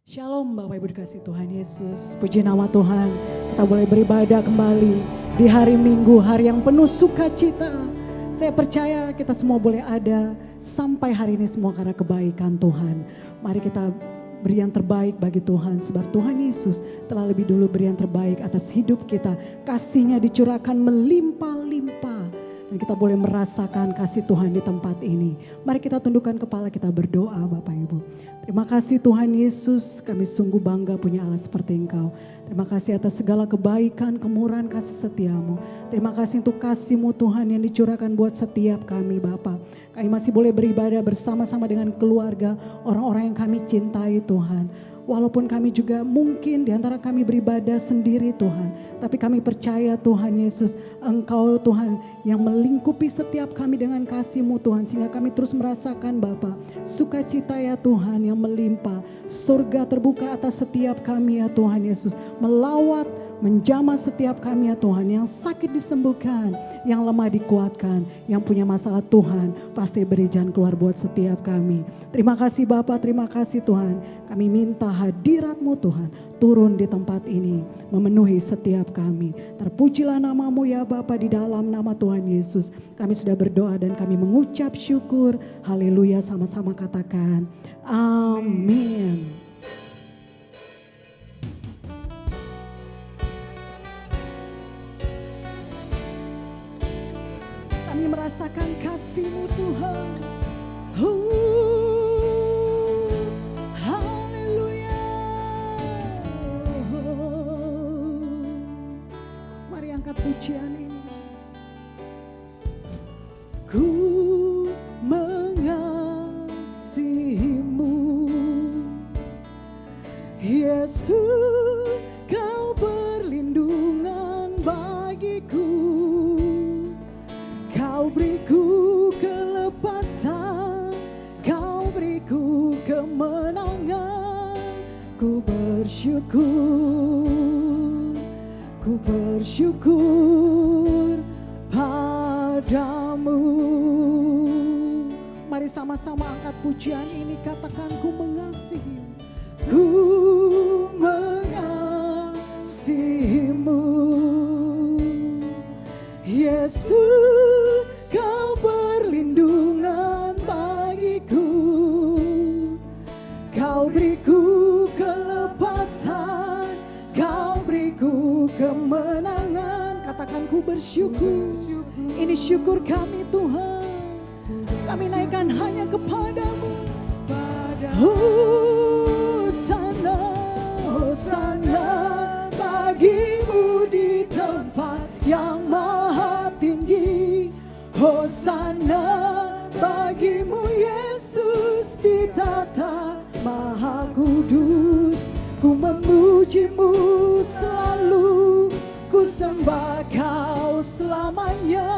Shalom Bapak Ibu dikasih Tuhan Yesus. Puji nama Tuhan. Kita boleh beribadah kembali di hari Minggu, hari yang penuh sukacita. Saya percaya kita semua boleh ada sampai hari ini semua karena kebaikan Tuhan. Mari kita beri yang terbaik bagi Tuhan. Sebab Tuhan Yesus telah lebih dulu beri yang terbaik atas hidup kita. Kasih-Nya dicurahkan melimpah-limpah. Dan kita boleh merasakan kasih Tuhan di tempat ini. Mari kita tundukkan kepala, kita berdoa Bapak Ibu. Terima kasih Tuhan Yesus, kami sungguh bangga punya Allah seperti Engkau. Terima kasih atas segala kebaikan, kemurahan, kasih setiamu. Terima kasih untuk kasih-Mu Tuhan yang dicurahkan buat setiap kami Bapak. Kami masih boleh beribadah bersama-sama dengan keluarga, orang-orang yang kami cintai Tuhan. Walaupun kami juga mungkin di antara kami beribadah sendiri Tuhan. Tapi kami percaya Tuhan Yesus, Engkau Tuhan yang melingkupi setiap kami dengan kasih-Mu Tuhan. Sehingga kami terus merasakan Bapa sukacita ya Tuhan yang melimpah. Surga terbuka atas setiap kami ya Tuhan Yesus. Melawat, menjamah setiap kami ya Tuhan. Yang sakit disembuhkan, yang lemah dikuatkan. Yang punya masalah Tuhan pasti beri jalan keluar buat setiap kami. Terima kasih Bapa, terima kasih Tuhan. Kami minta hadirat-Mu Tuhan turun di tempat ini, memenuhi setiap kami. Terpujilah nama-Mu ya Bapa, di dalam nama Tuhan Yesus. Kami sudah berdoa dan kami mengucap syukur. Haleluya, sama-sama katakan amin. Kami merasakan kasih-Mu Tuhan. Haleluya. Mari angkat pujian ini. Ku mengasihi-Mu Yesus, Kau perlindungan bagiku. Kau beriku kelepasan, Kau beriku kemenangan. Ku bersyukur padamu. Mari sama-sama angkat pujian ini, katakan ku mengasihi. Ku mengasihi-Mu Yesus, Kau perlindungan bagiku. Kau beriku kelepasan, Kau beriku kemenangan. Katakan ku bersyukur. Ini syukur kami Tuhan. Kami naikkan hanya kepadamu. Hosana, Hosana bagimu di tempat yang maha tinggi. Hosana bagimu Yesus di tata maha kudus. Ku memuji-Mu selalu, ku sembah Kau selamanya.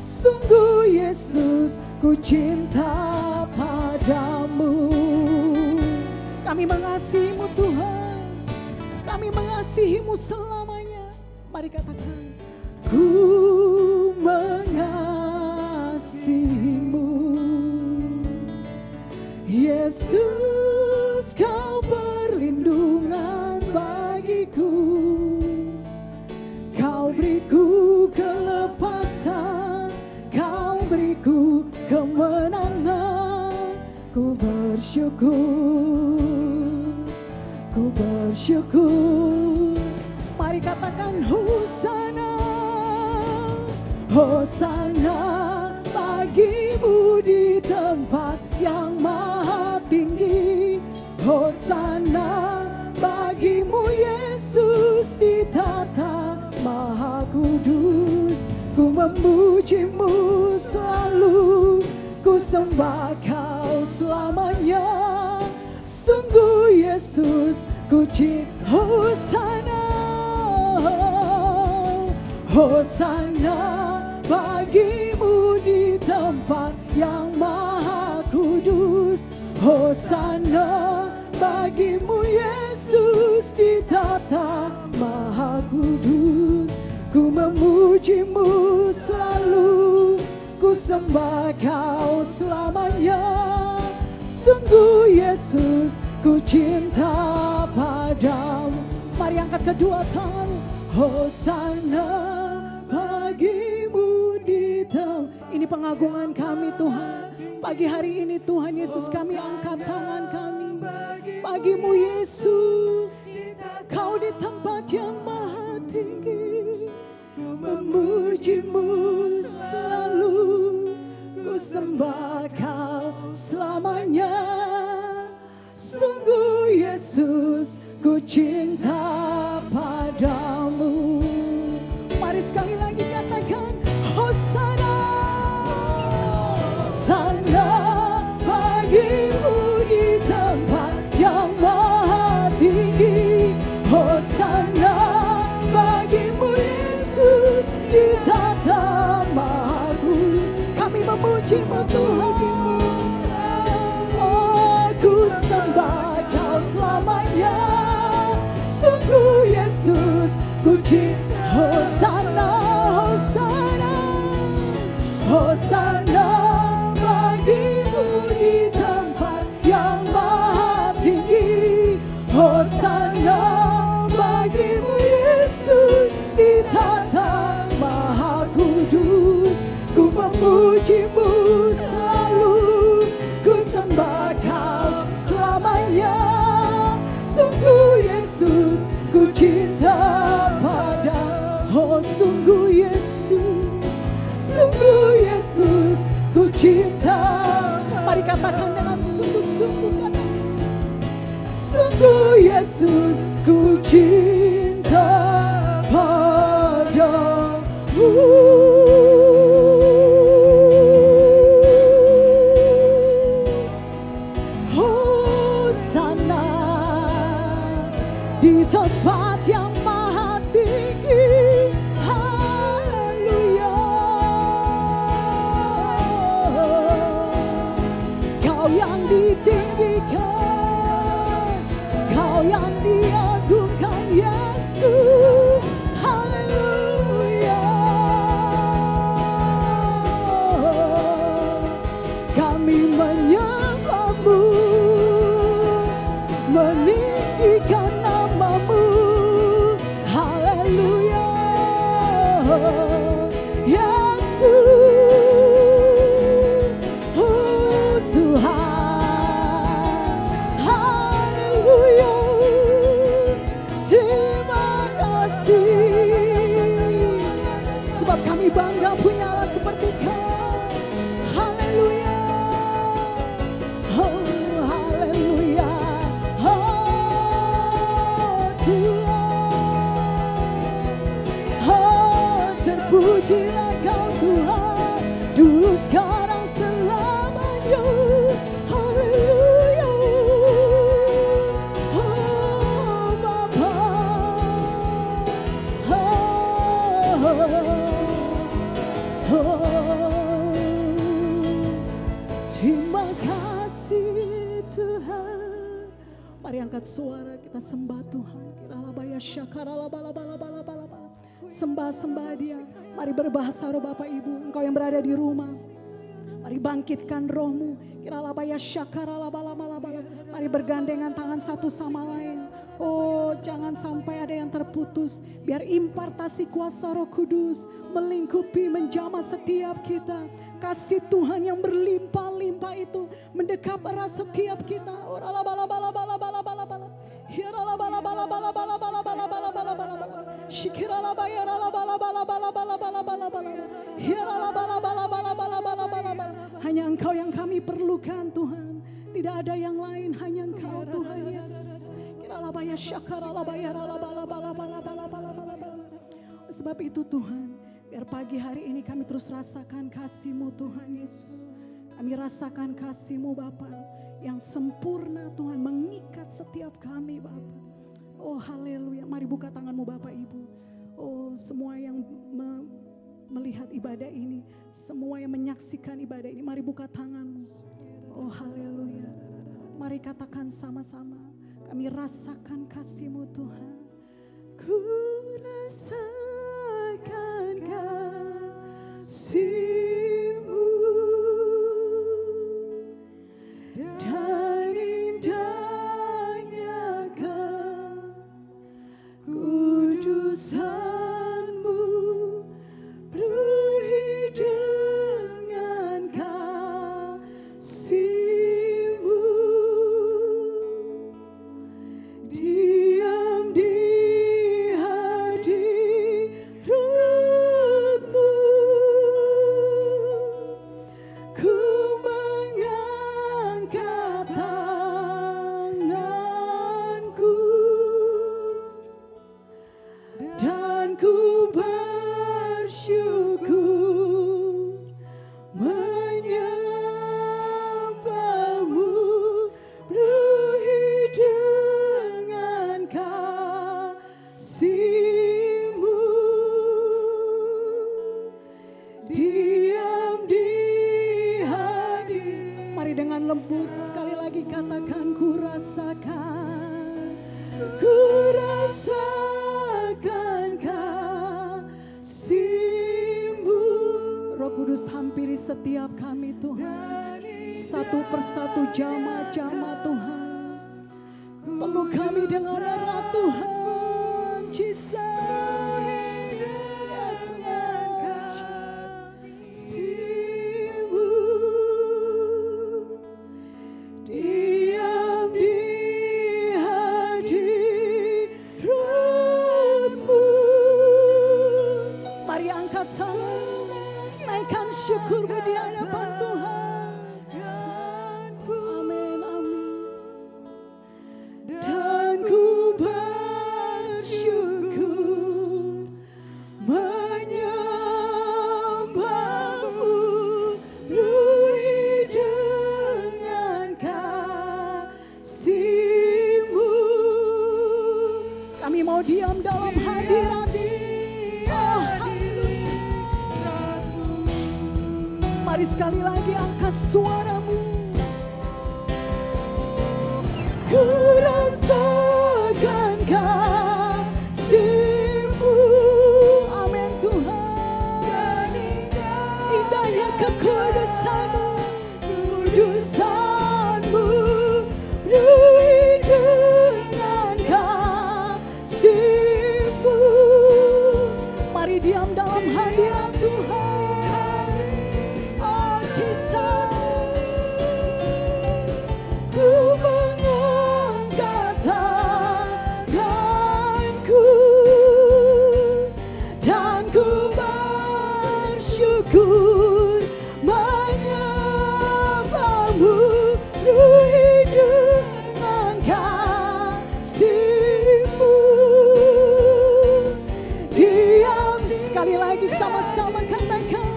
Sungguh Yesus, ku cinta padamu. Kami mengasihi-Mu Tuhan, kami mengasihi-Mu selamanya. Mari katakan, ku mengasihi-Mu Yesus, Kau perlindungan bagiku. Kau beriku kelepasan, Kau beriku kemenangan. Ku bersyukur. Mari katakan Hosana, Hosana bagimu di tempat yang maha tinggi. Hosana bagimu Yesus di tata maha kudus. Ku memuji-Mu selalu, ku sembah Kau selamanya. Sungguh Yesus, ku cinta. Hosana, Hosana bagimu di tempat yang maha kudus. Hosana bagimu Yesus di tata maha kudus. Ku memuji-Mu selalu, ku sembah Kau selamanya. Sungguh Yesus, ku cinta padamu. Mari angkat kedua tangan. Hosana bagimu di tempat. Ini pengagungan kami Tuhan. Pagi hari ini Tuhan Yesus kami angkat tangan kami. Bagimu Yesus, kau di tempat yang maha tinggi. Memujimu selalu, ku sembah kau selamanya. Sungguh Yesus, ku cinta padamu. Mari sekali lagi katakan Hosana. Hosana bagimu di tempat yang maha tinggi. Hosana bagimu Yesus di tata maha tinggi. Kami memuji-Mu Tuhan. Oh, ku sembah kau selamanya. Sungguh Yesus, ku cinta. Hosana, Hosana, Hosana bagimu di tempat yang maha tinggi. Hosana bagimu Yesus di tata maha kudus. Ku memuji-Mu selalu, ku sembah kau selamanya. Sungguh Yesus, ku cinta padamu. Oh sungguh Yesus, sungguh Yesus, ku cinta. Mari katakan dengan sungguh-sungguh, katakan sungguh Yesus, ku cinta padamu. Hosana di tempat yang maha tinggi. Haleluya. Kau yang ditinggikan, kau yang diagungkan Yesus. Haleluya. Kami menyembah-Mu, meninggikan nama-Mu. Haleluya. Yesus, oh Tuhan. Haleluya. Terima kasih. Sebab kami bangga punya Allah seperti Kau. Haleluya. Oh haleluya. Oh Tuhan. Oh terpujilah Kau Tuhan, dulu sekarang selamanya. Haleluya. Oh Bapa. Terima kasih Tuhan. Mari angkat suara kita sembah Tuhan. Sembah Dia. Mari berbahasa roh Bapak Ibu, engkau yang berada di rumah. Mari bangkitkan rohmu. Mari bergandengan tangan satu sama lain. Oh jangan sampai ada yang terputus. Biar impartasi kuasa Roh Kudus melingkupi, menjamah setiap kita. Kasih Tuhan yang berlimpah-limpah itu mendekap erat setiap kita. Hanya Engkau yang kami perlukan Tuhan. Tidak ada yang lain, hanya Engkau Tuhan Yesus. Sebab itu Tuhan, biar pagi hari ini kami terus rasakan kasih-Mu Tuhan Yesus. Kami rasakan kasih-Mu Bapa yang sempurna Tuhan, mengikat setiap kami Bapa. Oh haleluya, mari buka tanganmu Bapak Ibu. Oh semua yang melihat ibadah ini, semua yang menyaksikan ibadah ini, mari buka tanganmu. Oh haleluya, mari katakan sama-sama. Kami rasakan kasih-Mu Tuhan. Ku rasakan kasih-Mu dan indah Kudus hampiri setiap kami Tuhan. Satu persatu jamaah-jamaah Tuhan. Peluk kami dengan erat Tuhan. Jesus. Yes, kasih-Mu. Diam di hadirat-Mu. Mari angkat tangan, naikkan syukur di hadapan Tuhan. Amin, amin. Dan ku bersyukur menyembah-Mu, penuhi dengan kasih-Mu. Kami mau diam dalam hadirat. Oh, haleluya. Mari sekali lagi angkat suaramu. Ku rasakan kasih-Mu. Amin Tuhan. Indahnya kekudusan-Mu, kudusan-Mu, penuhi dengan kasih-Mu. Mari diam dalam hadirat Tuhan. Oh Jesus, ku mengangkat tanganku dan ku bersyukur menyembah-Mu, penuhi dengan kasih-Mu. Diam sekali lagi sama-sama katakan,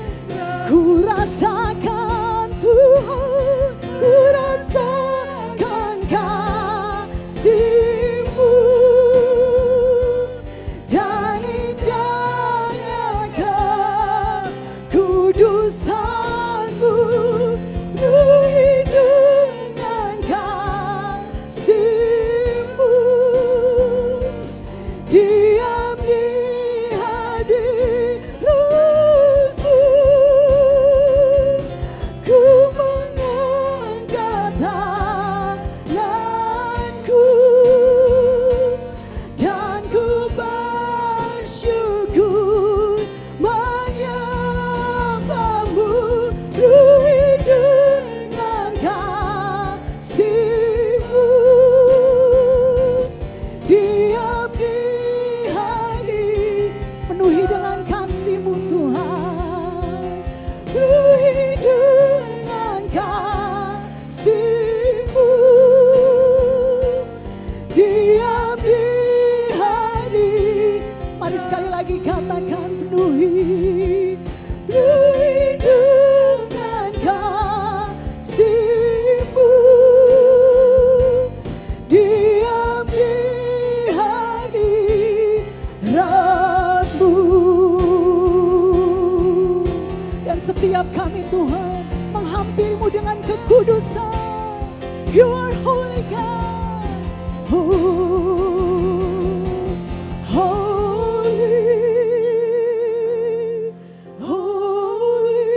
ku rasakan Tuhan, ku rasakan kasih-Mu dan indahnya kekudusan-Mu, penuhi dengan kasih-Mu. Diam di hadirat-Mu, ku mengangkat tanganku dan ku bersyukur menyembah-Mu, penuhi dengan kasih-Mu. Diam di hadirat, penuhi dengan kasih-Mu Tuhan, penuhi dengan kasih-Mu. Diam di hadirat, mari sekali lagi katakan, penuhi dengan kasih-Mu. Diam di hadirat-Mu. Dan setiap kami Tuhan menghampiri-Mu dengan kekudusan. You are holy God. Holy, holy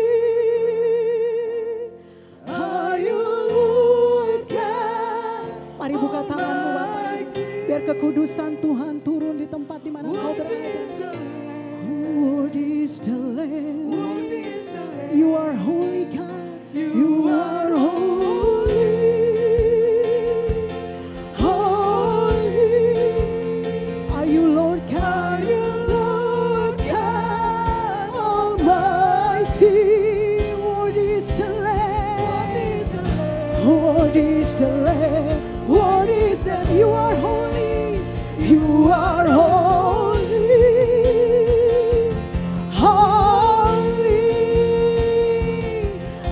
are you Lord God. Mari buka tanganmu Bapak, biar kekudusan Tuhan turun di tempat di mana Engkau berada. Worthy is the Lamb. You are holy God. You are holy. Holy are you Lord God. You Lord God Almighty. Worthy is the Lamb. Worthy is the Lamb. Worthy is the Lamb. You are holy. You are holy. Holy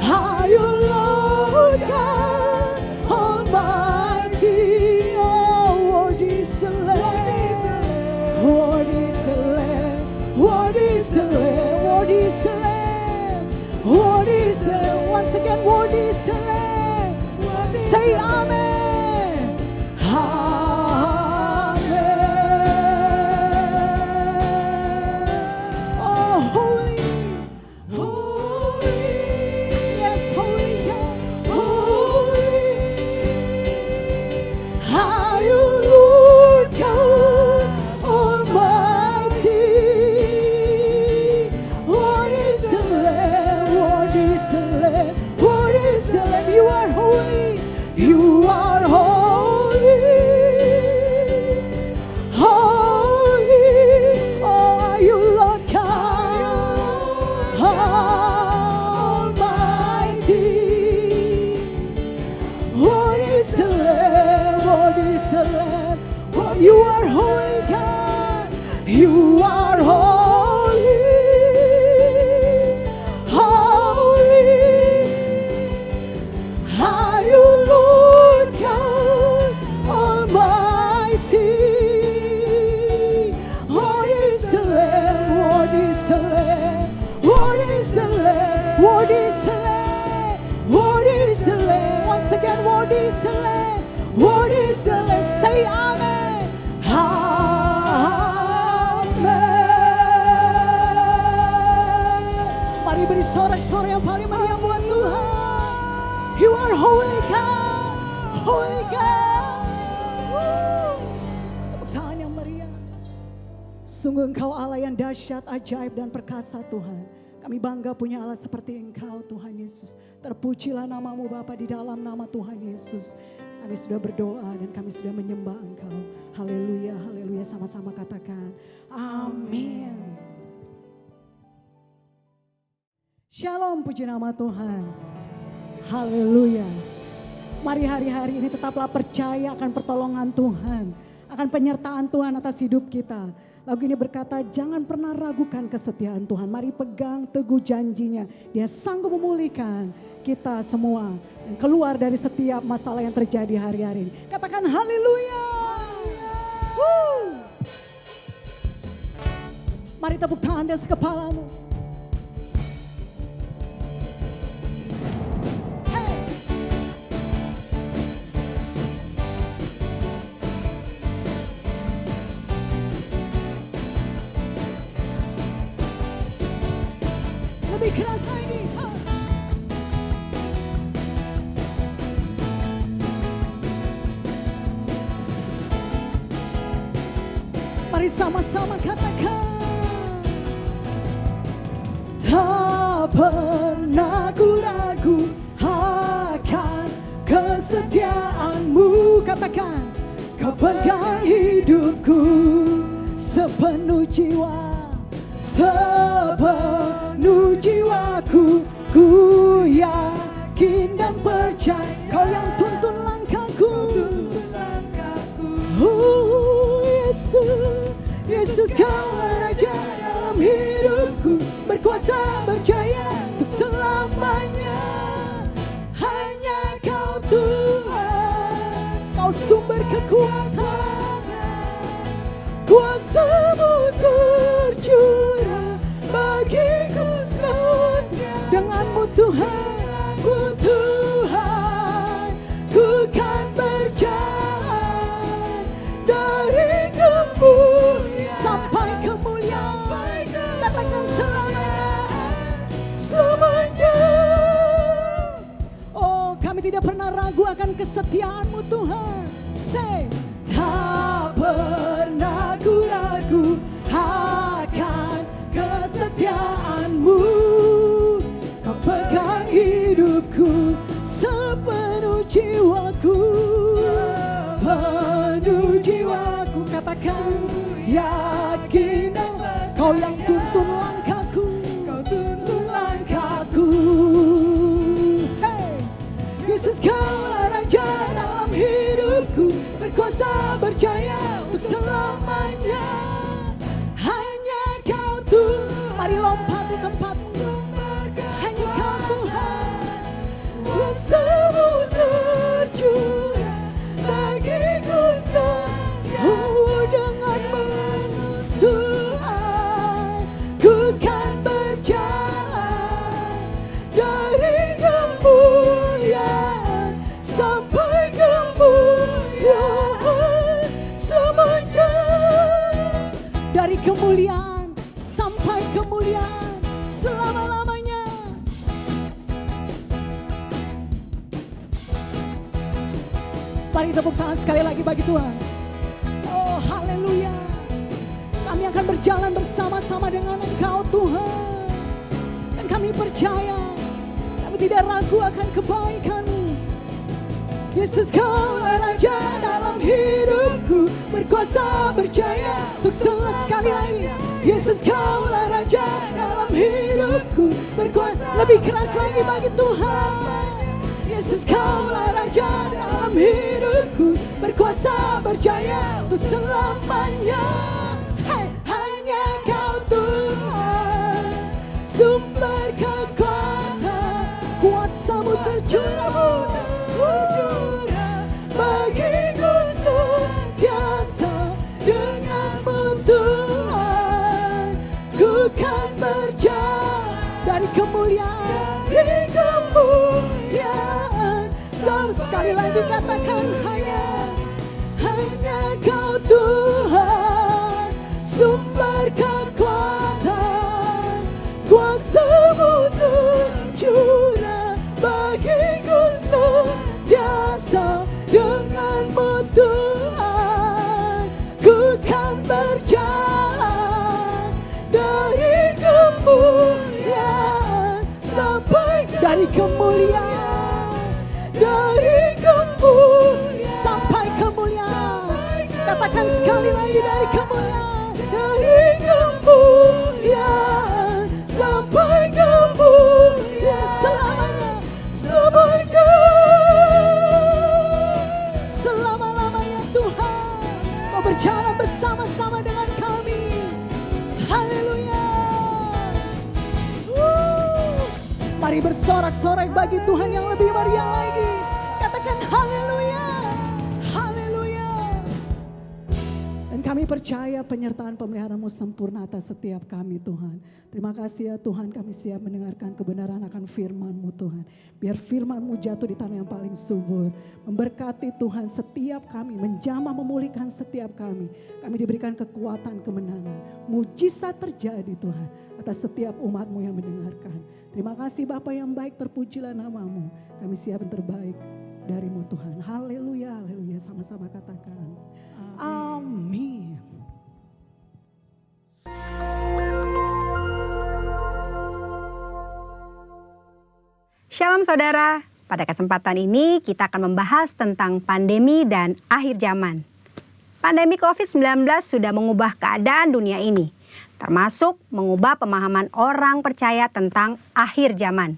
are you Lord God Almighty. Oh, worthy is the Lamb. Worthy is the Lamb. Worthy is the Lamb. Worthy is the Lamb. Worthy is the Lamb. Once again, worthy is the Lamb. Say amen. Amen. Oh, holy, holy. You are holy, holy. Are you Lord God Almighty? What is the Lamb? What is the Lamb? What is the Lamb? What is the Lamb? What is the Lamb? Once again, what is the Lamb? What is the Lamb? Say Amen. Amen. Mari beri sorak-sorak yang paling meriah buat Tuhan. You are holy God, holy God. Tepuk tangan yang meriah. Sungguh Engkau Allah yang dahsyat, ajaib dan perkasa Tuhan. Kami bangga punya Allah seperti Engkau Tuhan Yesus. Terpujilah nama-Mu Bapa di dalam nama Tuhan Yesus. Kami sudah berdoa dan kami sudah menyembah Engkau. Haleluya, haleluya, sama-sama katakan amin. Shalom, puji nama Tuhan. Haleluya. Mari hari-hari ini tetaplah percaya akan pertolongan Tuhan, akan penyertaan Tuhan atas hidup kita. Lagu ini berkata, jangan pernah ragukan kesetiaan Tuhan. Mari pegang teguh janjinya. Dia sanggup memulihkan kita semua dan keluar dari setiap masalah yang terjadi hari-hari ini. Katakan haleluya. Mari tepuk tangan di atas kepalamu. Lebih keras lagi. Mari sama-sama katakan. Tak pernah ku ragu akan kesetiaan-Mu. Katakan. Kau pegang hidupku sepenuh jiwa, sepenuh jiwaku, ku yakin dan percaya Kau yang tuntun langkahku. Oh Yesus, Yesus Kau Raja dalam hidupku, berkuasa berjaya untuk selamanya. Hanya Kau Tuhan, Kau sumber kekuatan, kuasa-Mu tercurah bagiku setia. Denganmu Tuhan, Tuhan, ku kan berjalan dari kemuliaan sampai kemuliaan. Katakan selamanya. Oh, kami tidak pernah ragu akan kesetiaan-Mu Tuhan. Say, tak pernah ku ragu akan kesetiaan-Mu. Kau pegang hidupku sepenuh jiwaku, penuh jiwaku. Katakan yakin Kau yang tuntun langkahku, Kau tuntun langkahku. Hey, Yesus Kaulah Raja dalam hidupku, berkuasa berjaya untuk selamanya. Hanya Kau Tuhan. Mari lompat di tempatmu. Hanya Kau Tuhan, kuasa-Mu tercurah bagiku setia. Oh, denganmu Tuhan, ku kan berjalan dari kemuliaan sampai kemuliaan selamanya. Dari kemuliaan sampai kemuliaan selama-lamanya. Mari tepuk tangan sekali lagi bagi Tuhan. Oh haleluya. Kami akan berjalan bersama-sama dengan Engkau Tuhan. Dan kami percaya, kami tidak ragu akan kebaikan-Mu. Yesus Kaulah Raja dalam hidupku, berkuasa berjaya untuk sekali lagi. Yesus Kaulah Raja dalam hidupku, berkuasa. Lebih keras lagi bagi Tuhan. Yesus Kaulah Raja dalam hidupku, berkuasa berjaya untuk selamanya. Hey, hanya sumber kekuatan, kuasa-Mu tercurah bagiku senantiasa. Dengan-Mu Tuhan, ku kan berjalan dari kemuliaan, dari kemuliaan. Sekali lagi katakan, hanya Kau Tuhan, sumber kekuatan, kuasa-Mu tercurah bagiku senantiasa. Dengan-Mu Tuhan, ku kan berjalan dari kemuliaan sampai dari kemuliaan, dari kemuliaan sampai kemuliaan. Katakan sekali lagi, dari kemuliaan, dari kemuliaan sampai kemuliaan selamanya, selamanya, selama-lamanya. Tuhan, Kau berjalan bersama-sama dengan kami. Haleluya. Mari bersorak-sorak bagi Tuhan yang lebih meriah lagi. Katakan haleluya, haleluya. Dan kami percaya penyertaan pemeliharaan-Mu sempurna atas setiap kami Tuhan. Terima kasih ya Tuhan, kami siap mendengarkan kebenaran akan firman-Mu Tuhan. Biar firman-Mu jatuh di tanah yang paling subur. Memberkati Tuhan setiap kami, menjamah memulihkan setiap kami. Kami diberikan kekuatan kemenangan. Mujizat terjadi Tuhan atas setiap umat-Mu yang mendengarkan. Terima kasih Bapa yang baik, terpujilah nama-Mu. Kami siap yang terbaik dari-Mu Tuhan. Haleluya, haleluya. Sama-sama katakan. Amin. Shalom saudara, pada kesempatan ini kita akan membahas tentang pandemi dan akhir zaman. Pandemi COVID-19 sudah mengubah keadaan dunia ini, termasuk mengubah pemahaman orang percaya tentang akhir zaman.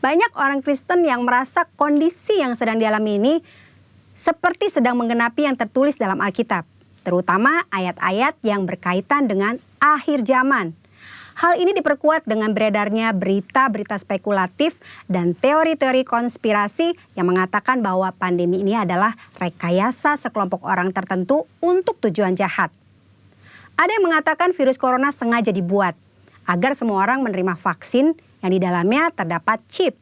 Banyak orang Kristen yang merasa kondisi yang sedang dialami ini seperti sedang menggenapi yang tertulis dalam Alkitab, terutama ayat-ayat yang berkaitan dengan akhir zaman. Hal ini diperkuat dengan beredarnya berita-berita spekulatif dan teori-teori konspirasi yang mengatakan bahwa pandemi ini adalah rekayasa sekelompok orang tertentu untuk tujuan jahat. Ada yang mengatakan virus corona sengaja dibuat agar semua orang menerima vaksin yang di dalamnya terdapat chip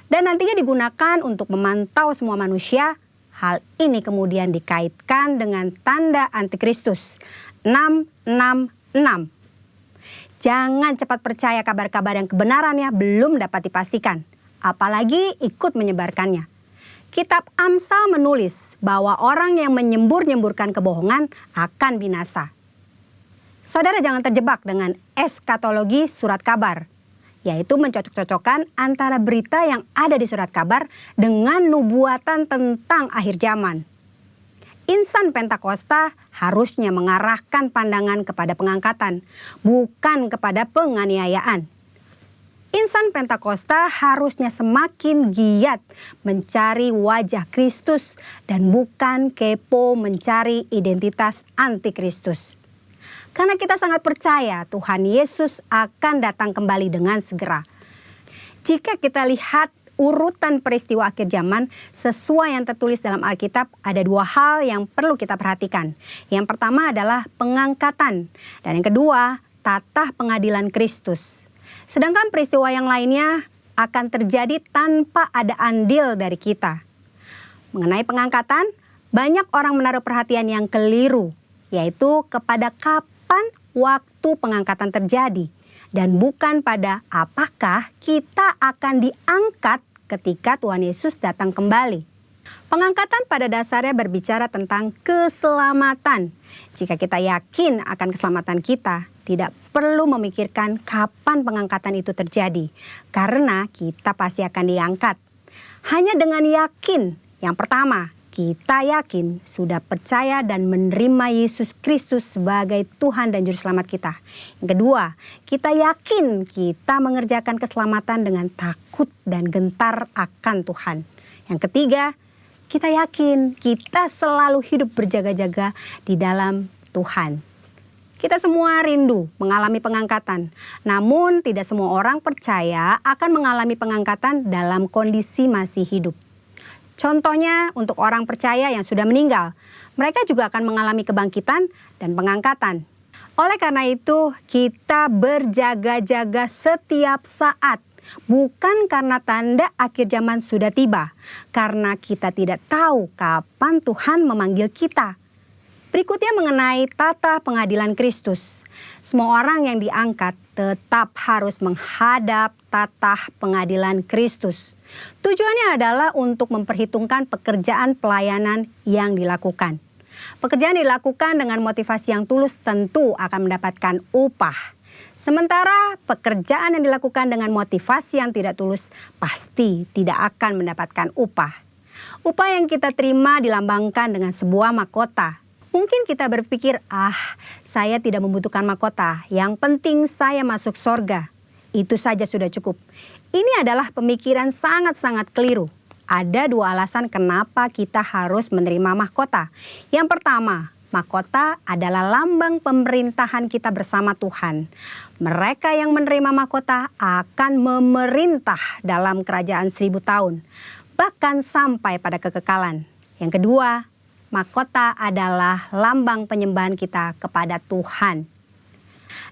dan nantinya digunakan untuk memantau semua manusia. Hal ini kemudian dikaitkan dengan tanda antikristus 666. Jangan cepat percaya kabar-kabar yang kebenarannya belum dapat dipastikan, apalagi ikut menyebarkannya. Kitab Amsal menulis bahwa orang yang menyembur-nyemburkan kebohongan akan binasa. Saudara jangan terjebak dengan eskatologi surat kabar, yaitu mencocok-cocokkan antara berita yang ada di surat kabar dengan nubuatan tentang akhir zaman. Insan Pentakosta harusnya mengarahkan pandangan kepada pengangkatan, bukan kepada penganiayaan. Insan Pentakosta harusnya semakin giat mencari wajah Kristus dan bukan kepo mencari identitas antikristus. Karena kita sangat percaya Tuhan Yesus akan datang kembali dengan segera. Jika kita lihat urutan peristiwa akhir zaman sesuai yang tertulis dalam Alkitab, ada dua hal yang perlu kita perhatikan. Yang pertama adalah pengangkatan dan yang kedua tatah pengadilan Kristus. Sedangkan peristiwa yang lainnya akan terjadi tanpa ada andil dari kita. Mengenai pengangkatan, banyak orang menaruh perhatian yang keliru, yaitu kepada kapan waktu pengangkatan terjadi. Dan bukan pada apakah kita akan diangkat ketika Tuhan Yesus datang kembali. Pengangkatan pada dasarnya berbicara tentang keselamatan. Jika kita yakin akan keselamatan kita, tidak perlu memikirkan kapan pengangkatan itu terjadi. Karena kita pasti akan diangkat. Hanya dengan yakin, yang pertama, kita yakin sudah percaya dan menerima Yesus Kristus sebagai Tuhan dan Juru Selamat kita. Yang kedua, kita yakin kita mengerjakan keselamatan dengan takut dan gentar akan Tuhan. Yang ketiga, kita yakin kita selalu hidup berjaga-jaga di dalam Tuhan. Kita semua rindu mengalami pengangkatan. Namun tidak semua orang percaya akan mengalami pengangkatan dalam kondisi masih hidup. Contohnya untuk orang percaya yang sudah meninggal, mereka juga akan mengalami kebangkitan dan pengangkatan. Oleh karena itu, kita berjaga-jaga setiap saat. Bukan karena tanda akhir zaman sudah tiba, karena kita tidak tahu kapan Tuhan memanggil kita. Berikutnya mengenai tata pengadilan Kristus. Semua orang yang diangkat tetap harus menghadap tata pengadilan Kristus. Tujuannya adalah untuk memperhitungkan pekerjaan pelayanan yang dilakukan. Pekerjaan dilakukan dengan motivasi yang tulus tentu akan mendapatkan upah. Sementara pekerjaan yang dilakukan dengan motivasi yang tidak tulus pasti tidak akan mendapatkan upah. Upah yang kita terima dilambangkan dengan sebuah mahkota. Mungkin kita berpikir, saya tidak membutuhkan mahkota, yang penting saya masuk sorga. Itu saja sudah cukup. Ini adalah pemikiran sangat-sangat keliru. Ada dua alasan kenapa kita harus menerima mahkota. Yang pertama, mahkota adalah lambang pemerintahan kita bersama Tuhan. Mereka yang menerima mahkota akan memerintah dalam kerajaan 1000 tahun, bahkan sampai pada kekekalan. Yang kedua, mahkota adalah lambang penyembahan kita kepada Tuhan.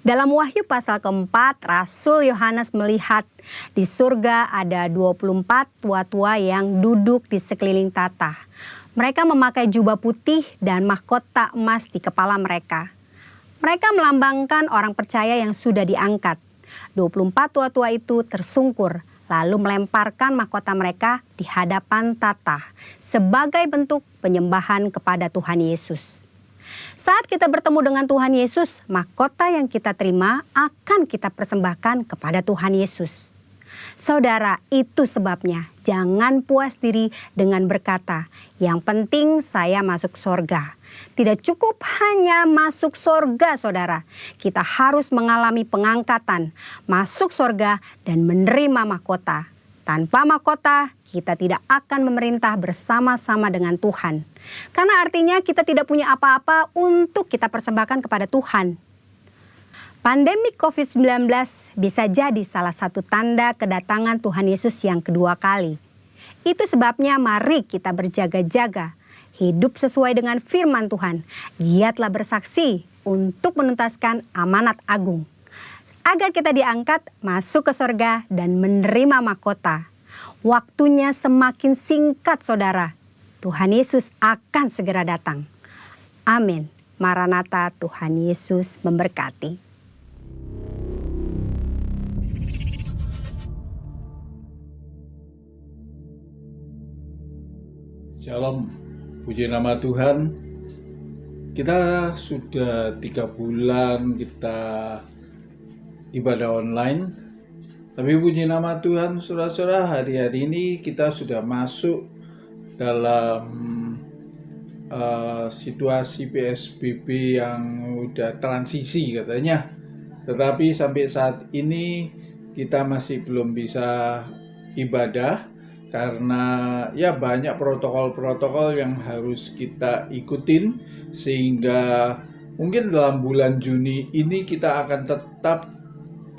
Dalam Wahyu pasal keempat, Rasul Yohanes melihat di surga ada 24 tua-tua yang duduk di sekeliling tata. Mereka memakai jubah putih dan mahkota emas di kepala mereka. Mereka melambangkan orang percaya yang sudah diangkat. 24 tua-tua itu tersungkur, lalu melemparkan mahkota mereka di hadapan tata sebagai bentuk penyembahan kepada Tuhan Yesus. Saat kita bertemu dengan Tuhan Yesus, mahkota yang kita terima akan kita persembahkan kepada Tuhan Yesus. Saudara, itu sebabnya jangan puas diri dengan berkata, yang penting saya masuk sorga. Tidak cukup hanya masuk sorga, saudara. Kita harus mengalami pengangkatan, masuk sorga, dan menerima mahkota. Tanpa mahkota, kita tidak akan memerintah bersama-sama dengan Tuhan. Karena artinya kita tidak punya apa-apa untuk kita persembahkan kepada Tuhan. Pandemi COVID-19 bisa jadi salah satu tanda kedatangan Tuhan Yesus yang kedua kali. Itu sebabnya mari kita berjaga-jaga, hidup sesuai dengan firman Tuhan. Giatlah bersaksi untuk menuntaskan amanat agung, agar kita diangkat masuk ke sorga dan menerima mahkota. Waktunya semakin singkat, saudara. Tuhan Yesus akan segera datang. Amin. Maranatha, Tuhan Yesus memberkati. Shalom, puji nama Tuhan. Kita sudah 3 bulan kita ibadah online. Tapi puji nama Tuhan, saudara-saudara, hari-hari ini kita sudah masuk dalam situasi PSBB yang udah transisi katanya. Tetapi sampai saat ini kita masih belum bisa ibadah karena ya banyak protokol-protokol yang harus kita ikutin, sehingga mungkin dalam bulan Juni ini kita akan tetap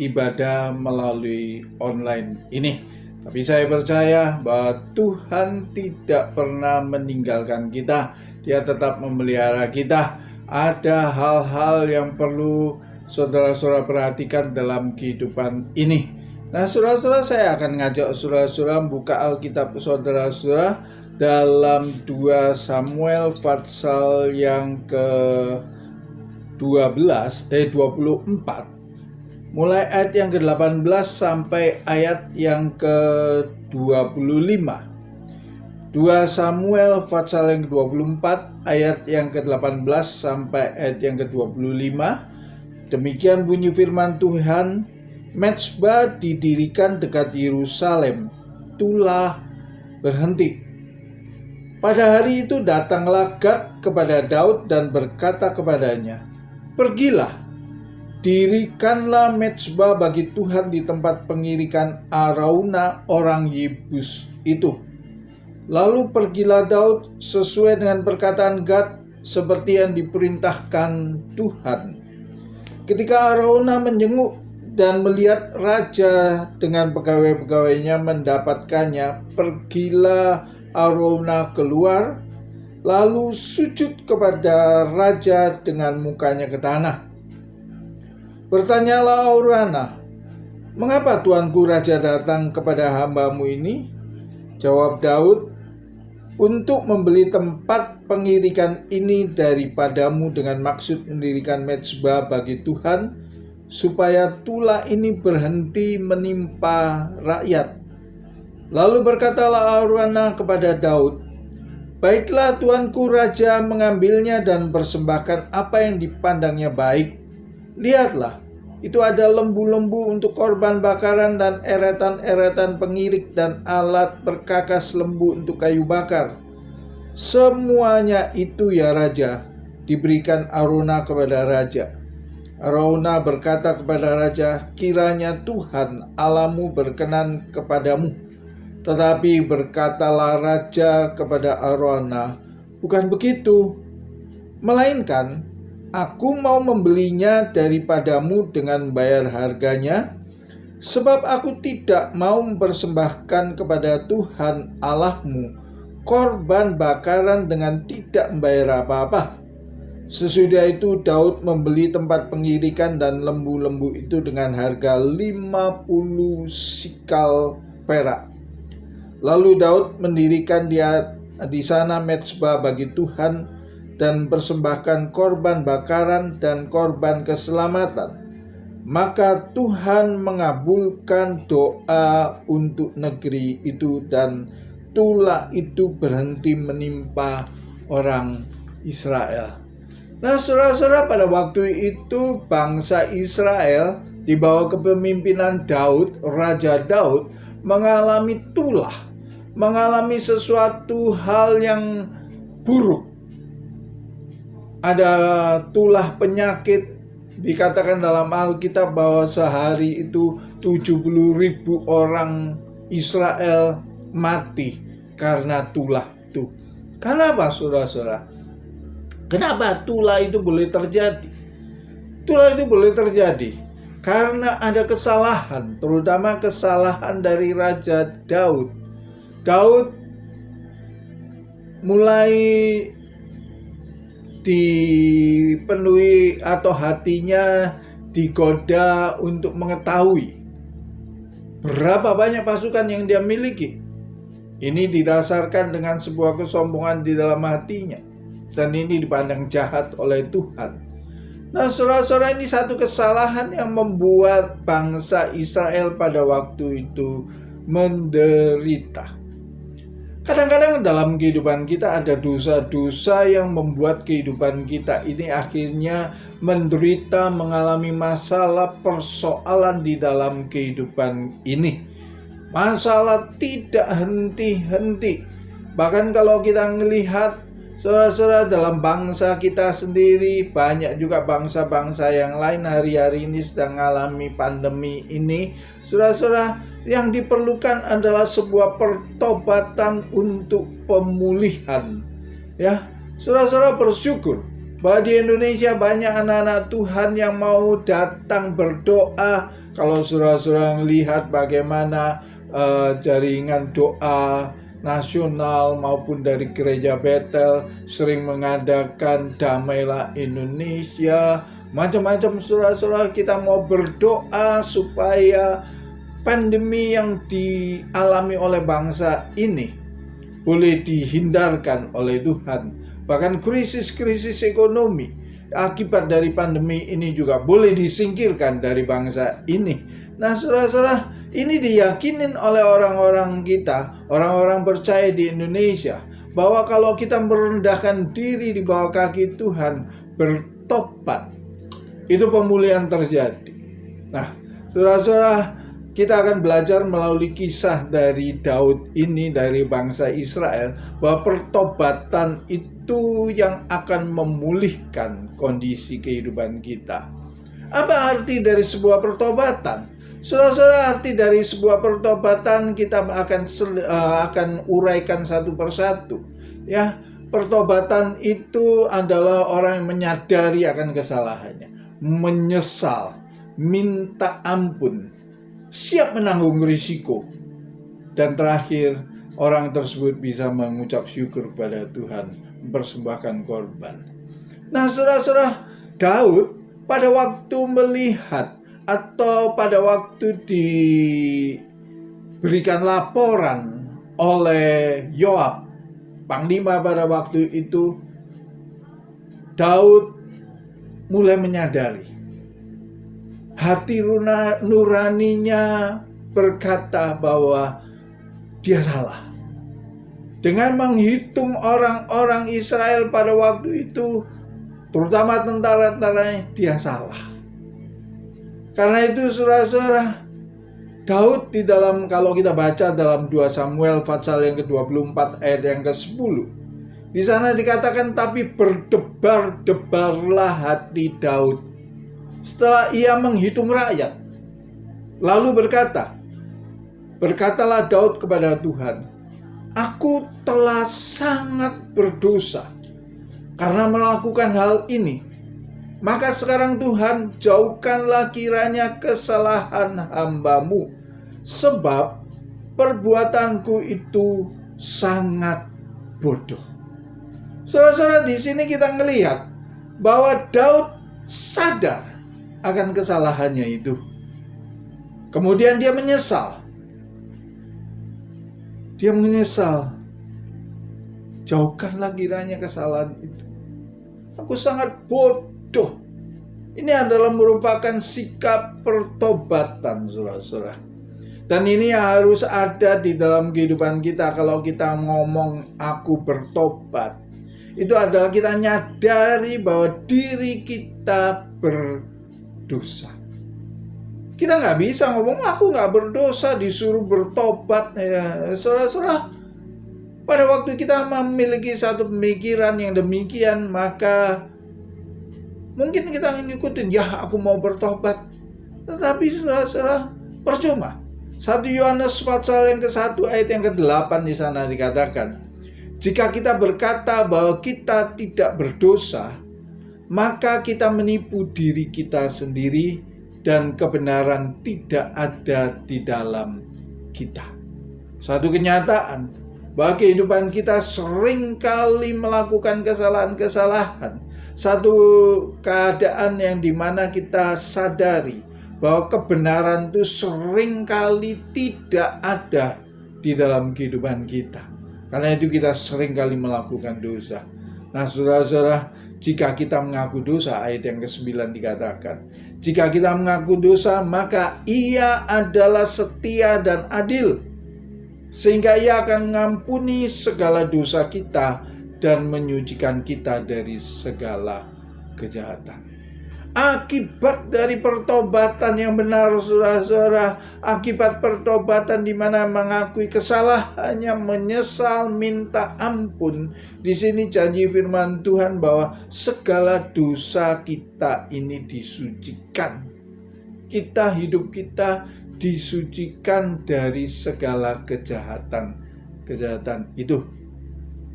ibadah melalui online ini. Tapi saya percaya bahwa Tuhan tidak pernah meninggalkan kita. Dia tetap memelihara kita. Ada hal-hal yang perlu saudara-saudara perhatikan dalam kehidupan ini. Nah, saudara-saudara, saya akan ngajak saudara-saudara buka Alkitab saudara-saudara dalam 2 Samuel pasal yang ke-24, mulai ayat yang ke-18 sampai ayat yang ke-25. 2 Samuel pasal yang ke-24 ayat yang ke-18 sampai ayat yang ke-25. Demikian bunyi firman Tuhan. Mezbah didirikan dekat Yerusalem, itulah berhenti. Pada hari itu datanglah Gad kepada Daud dan berkata kepadanya, "Pergilah, dirikanlah mezbah bagi Tuhan di tempat pengirikan Arauna orang Yebus itu." Lalu pergilah Daud sesuai dengan perkataan Gad seperti yang diperintahkan Tuhan. Ketika Araunah menjenguk dan melihat raja dengan pegawai-pegawainya mendapatkannya, pergilah Araunah keluar, lalu sujud kepada raja dengan mukanya ke tanah. Bertanyalah Araunah, "Mengapa tuanku raja datang kepada hambamu ini?" Jawab Daud, "Untuk membeli tempat pengirikan ini daripadamu dengan maksud mendirikan mezbah bagi Tuhan, supaya tulah ini berhenti menimpa rakyat." Lalu berkatalah Araunah kepada Daud, "Baiklah tuanku raja mengambilnya dan persembahkan apa yang dipandangnya baik. Lihatlah, itu ada lembu-lembu untuk korban bakaran dan eretan-eretan pengirik dan alat perkakas lembu untuk kayu bakar. Semuanya itu ya raja, diberikan Araunah kepada raja." Araunah berkata kepada raja, "Kiranya Tuhan Allahmu berkenan kepadamu." Tetapi berkatalah raja kepada Araunah, "Bukan begitu, melainkan aku mau membelinya daripadamu dengan bayar harganya, sebab aku tidak mau mempersembahkan kepada Tuhan Allahmu korban bakaran dengan tidak membayar apa-apa." Sesudah itu Daud membeli tempat pengirikan dan lembu-lembu itu dengan harga 50 sikal perak. Lalu Daud mendirikan di sana mezbah bagi Tuhan dan persembahkan korban bakaran dan korban keselamatan. Maka Tuhan mengabulkan doa untuk negeri itu dan tulah itu berhenti menimpa orang Israel. Nah, saudara-saudara, pada waktu itu bangsa Israel di bawah kepemimpinan Daud, Raja Daud, mengalami tulah, mengalami sesuatu hal yang buruk. Ada tulah penyakit, dikatakan dalam Alkitab bahwa sehari itu 70.000 orang Israel mati karena tulah itu. Kenapa, saudara-saudara? Kenapa tulah itu boleh terjadi? Tulah itu boleh terjadi karena ada kesalahan, terutama kesalahan dari Raja Daud. Daud mulai dipenuhi atau hatinya digoda untuk mengetahui berapa banyak pasukan yang dia miliki. Ini didasarkan dengan sebuah kesombongan di dalam hatinya. Dan ini dipandang jahat oleh Tuhan. Nah, saudara-saudara, ini satu kesalahan yang membuat bangsa Israel pada waktu itu menderita. Kadang-kadang dalam kehidupan kita ada dosa-dosa yang membuat kehidupan kita ini akhirnya menderita, mengalami masalah, persoalan di dalam kehidupan ini. Masalah tidak henti-henti. Bahkan kalau kita melihat saudara-saudara, dalam bangsa kita sendiri, banyak juga bangsa-bangsa yang lain hari-hari ini sedang mengalami pandemi ini. Saudara-saudara, yang diperlukan adalah sebuah pertobatan untuk pemulihan. Ya, saudara-saudara, bersyukur bahwa di Indonesia banyak anak-anak Tuhan yang mau datang berdoa. Kalau saudara-saudara melihat bagaimana jaringan doa nasional maupun dari gereja Betel sering mengadakan Damailah Indonesia, macam-macam, saudara-saudara, kita mau berdoa supaya pandemi yang dialami oleh bangsa ini boleh dihindarkan oleh Tuhan. Bahkan krisis-krisis ekonomi akibat dari pandemi ini juga boleh disingkirkan dari bangsa ini. Nah, saudara-saudara, ini diyakinin oleh orang-orang kita, orang-orang percaya di Indonesia, bahwa kalau kita merendahkan diri di bawah kaki Tuhan, bertobat, itu pemulihan terjadi. Nah, saudara-saudara, kita akan belajar melalui kisah dari Daud ini, dari bangsa Israel, bahwa pertobatan itu yang akan memulihkan kondisi kehidupan kita. Apa arti dari sebuah pertobatan? Saudara-saudara, arti dari sebuah pertobatan kita akan uraikan satu persatu. Ya, pertobatan itu adalah orang yang menyadari akan kesalahannya, menyesal, minta ampun, siap menanggung risiko. Dan terakhir, orang tersebut bisa mengucap syukur kepada Tuhan, mempersembahkan korban. Nah, saudara-saudara, Daud pada waktu melihat atau pada waktu diberikan laporan oleh Yoab, panglima pada waktu itu, Daud mulai menyadari hati nuraninya berkata bahwa dia salah. Dengan menghitung orang-orang Israel pada waktu itu, terutama tentara-tentaranya, dia salah. Karena itu saudara-saudara, Daud di dalam, kalau kita baca dalam 2 Samuel pasal yang ke-24 ayat yang ke-10, di sana dikatakan, tapi berdebar-debarlah hati Daud setelah ia menghitung rakyat. Lalu berkatalah Daud kepada Tuhan, aku telah sangat berdosa karena melakukan hal ini. Maka sekarang Tuhan, jauhkanlah kiranya kesalahan hamba-Mu, sebab perbuatanku itu sangat bodoh. Saudara-saudara, di sini kita melihat bahwa Daud sadar akan kesalahannya itu. Kemudian dia menyesal. Jauhkanlah kiranya kesalahan itu. Aku sangat bodoh. Ini adalah merupakan sikap pertobatan, saudara-saudara. Dan ini harus ada di dalam kehidupan kita. Kalau kita ngomong aku bertobat, itu adalah kita nyadari bahwa diri kita berdosa. Kita nggak bisa ngomong aku nggak berdosa disuruh bertobat, ya saudara-saudara. Pada waktu kita memiliki satu pemikiran yang demikian, maka mungkin kita ngikutin, ya aku mau bertobat. Tetapi saudara-saudara, percuma. 1 Yohanes pasal yang ke-1 ayat yang ke-8 di sana dikatakan, jika kita berkata bahwa kita tidak berdosa, maka kita menipu diri kita sendiri dan kebenaran tidak ada di dalam kita. Satu kenyataan bahwa kehidupan kita seringkali melakukan kesalahan-kesalahan. Satu keadaan yang dimana kita sadari bahwa kebenaran itu seringkali tidak ada di dalam kehidupan kita. Karena itu kita seringkali melakukan dosa. Nah, saudara-saudara, jika kita mengaku dosa, ayat yang ke-9 dikatakan, jika kita mengaku dosa, maka Ia adalah setia dan adil, sehingga Ia akan mengampuni segala dosa kita dan menyucikan kita dari segala kejahatan. Akibat dari pertobatan yang benar, saudara-saudara, akibat pertobatan di mana mengakui kesalahannya, menyesal, minta ampun. Di sini janji firman Tuhan bahwa segala dosa kita ini disucikan. Hidup kita disucikan dari segala kejahatan itu.